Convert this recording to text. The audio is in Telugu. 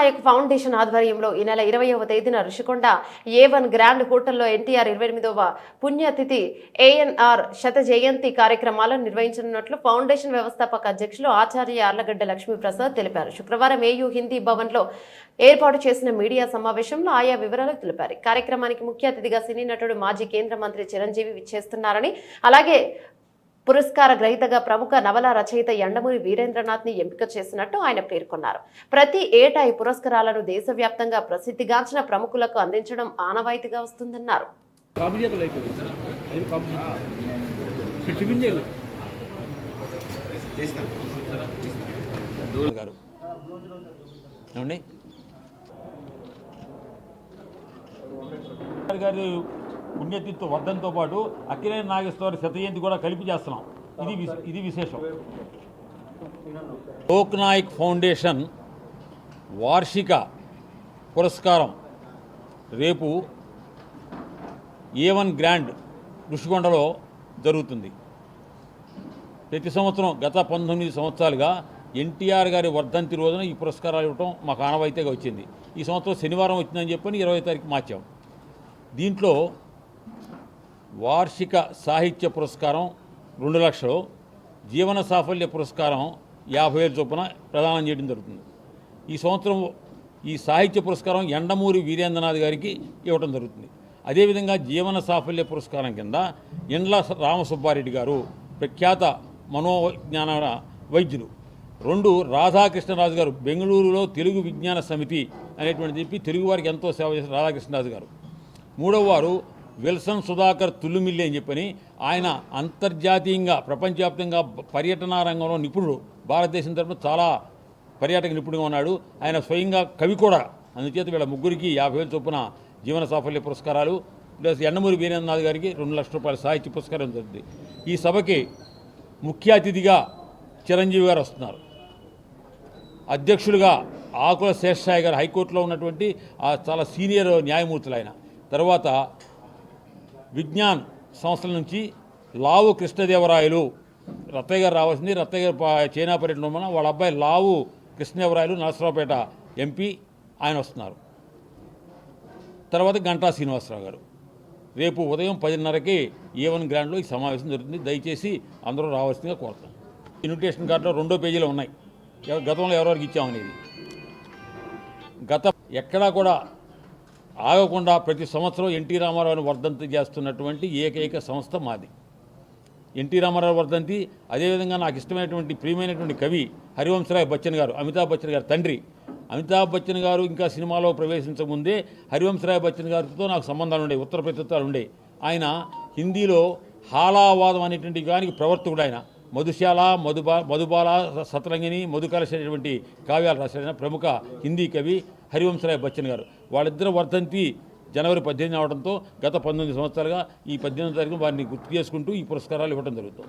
లోక్నాయక్ ఫౌండేషన్ ఆధ్వర్యంలో ఈ నెల 20వ తేదీన ఋషికొండ A1 గ్రాండ్ హోటల్లో ఎన్టీఆర్ 28వ పుణ్యతిథి ANR శత జయంతి కార్యక్రమాలను నిర్వహించనున్నట్లు ఫౌండేషన్ వ్యవస్థాపక అధ్యక్షులు ఆచార్య యార్లగడ్డ లక్ష్మీప్రసాద్ తెలిపారు. శుక్రవారం AU హిందీ భవన్లో ఏర్పాటు చేసిన మీడియా సమావేశంలో ఆయా వివరాలు తెలిపారు. కార్యక్రమానికి ముఖ్య అతిథిగా సినీ నటుడు మాజీ కేంద్ర మంత్రి చిరంజీవి విచ్చేస్తున్నారని, అలాగే పురస్కార గ్రహీతగా ప్రముఖ నవల రచయిత యండమూరి వీరేంద్రనాథ్ ని ఎంపిక చేసినట్టు ఆయన పేర్కొన్నారు. ప్రతి ఏటా ఈ పురస్కారాలను దేశవ్యాప్తంగా ప్రసిద్ధిగాంచిన ప్రముఖులకు అందించడం ఆనవాయితీగా వస్తుందన్నారు. పుణ్యతిథి వర్ధంతో పాటు అక్కినేని నాగేశ్వర శత జయంతి కూడా కలిపి చేస్తున్నాం. ఇది విశేషం. లోక్నాయక్ ఫౌండేషన్ వార్షిక పురస్కారం రేపు A1 గ్రాండ్ ఋషికొండలో జరుగుతుంది. ప్రతి సంవత్సరం గత 19 సంవత్సరాలుగా ఎన్టీఆర్ గారి వర్ధంతి రోజున ఈ పురస్కారాలు ఇవ్వటం మాకు ఆనవాయితీగా వచ్చింది. ఈ సంవత్సరం శనివారం వచ్చిందని చెప్పని 20వ తారీఖు మార్చాం. దీంట్లో వార్షిక సాహిత్య పురస్కారం 2 లక్షలు, జీవన సాఫల్య పురస్కారం 50,000 చొప్పున ప్రదానం చేయడం జరుగుతుంది. ఈ సంవత్సరం ఈ సాహిత్య పురస్కారం యండమూరి వీరేంద్రనాథ్ గారికి ఇవ్వడం జరుగుతుంది. అదేవిధంగా జీవన సాఫల్య పురస్కారం కింద ఇండ్ల రామసుబ్బారెడ్డి గారు ప్రఖ్యాత మనోవిజ్ఞాన వైద్యులు, 2 రాధాకృష్ణరాజు గారు బెంగళూరులో తెలుగు విజ్ఞాన సమితి అనేటువంటి చెప్పి తెలుగు వారికి ఎంతో సేవ చేసిన రాధాకృష్ణరాజు గారు, 3వ వారు విల్సన్ సుధాకర్ తుల్లుమిల్లి అని చెప్పని ఆయన అంతర్జాతీయంగా ప్రపంచవ్యాప్తంగా పర్యటన రంగంలో నిపుణుడు, భారతదేశం తరఫున చాలా పర్యాటక నిపుణుడుగా ఉన్నాడు. ఆయన స్వయంగా కవి కూడా. అందుచేత వీళ్ళ ముగ్గురికి 50,000 చొప్పున జీవన సాఫల్య పురస్కారాలు, ప్లస్ యండమూరి వీరేంద్రనాథ్ గారికి 2 లక్షల రూపాయల సాహిత్య పురస్కారం జరుగుతుంది. ఈ సభకి ముఖ్య అతిథిగా చిరంజీవి గారు వస్తున్నారు. అధ్యక్షులుగా ఆకుల శేషాయి గారు, హైకోర్టులో ఉన్నటువంటి చాలా సీనియర్ న్యాయమూర్తులు ఆయన. తర్వాత విజ్ఞాన్ సంస్థల నుంచి లావు కృష్ణదేవరాయలు, రత్తయ్య గారు రావాల్సింది. రత్తయ్య గారు చైనా పర్యటన వలన వాళ్ళ అబ్బాయి లావు కృష్ణదేవరాయలు నరసరావుపేట ఎంపీ, ఆయన వస్తున్నారు. తర్వాత గంటా శ్రీనివాసరావు గారు. రేపు ఉదయం 10:30కి A1 గ్రాండ్లో ఈ సమావేశం జరుగుతుంది. దయచేసి అందరూ రావాల్సిందిగా కోరుతాం. ఇన్విటేషన్ కార్డులో 2వ పేజీలో ఉన్నాయి గతంలో ఎవరెవరికి ఇచ్చామనేది. ఎక్కడా కూడా ఆగకుండా ప్రతి సంవత్సరం ఎన్టీ రామారావుని వర్ధంతి చేస్తున్నటువంటి ఏకైక సంస్థ మాది. ఎన్టీ రామారావు వర్ధంతి, అదేవిధంగా నాకు ఇష్టమైనటువంటి ప్రియమైనటువంటి కవి హరివంశరాయ్ బచ్చన్ గారు, అమితాబ్ బచ్చన్ గారు తండ్రి. అమితాబ్ బచ్చన్ గారు ఇంకా సినిమాలో ప్రవేశించకముందే హరివంశరాయ్ బచ్చన్ గారితో నాకు సంబంధాలు ఉండేవి, ఉత్తర ప్రత్యుత్తాలు ఉండేవి. ఆయన హిందీలో హాలావాదం అనేటువంటి దానికి ప్రవర్తకుడు. ఆయన మధుశాల, మధుబాల, సతరంగిణి, మధుకలశ అనేటువంటి కావ్యాలు రాశారైన ప్రముఖ హిందీ కవి హరివంశరాయ్ బచ్చన్ గారు. వాళ్ళిద్దరు వర్ధంతి జనవరి 18 అవడంతో గత 19 సంవత్సరాలుగా ఈ 18వ తారీఖు వారిని గుర్తు చేసుకుంటూ ఈ పురస్కారాలు ఇవ్వడం జరుగుతుంది.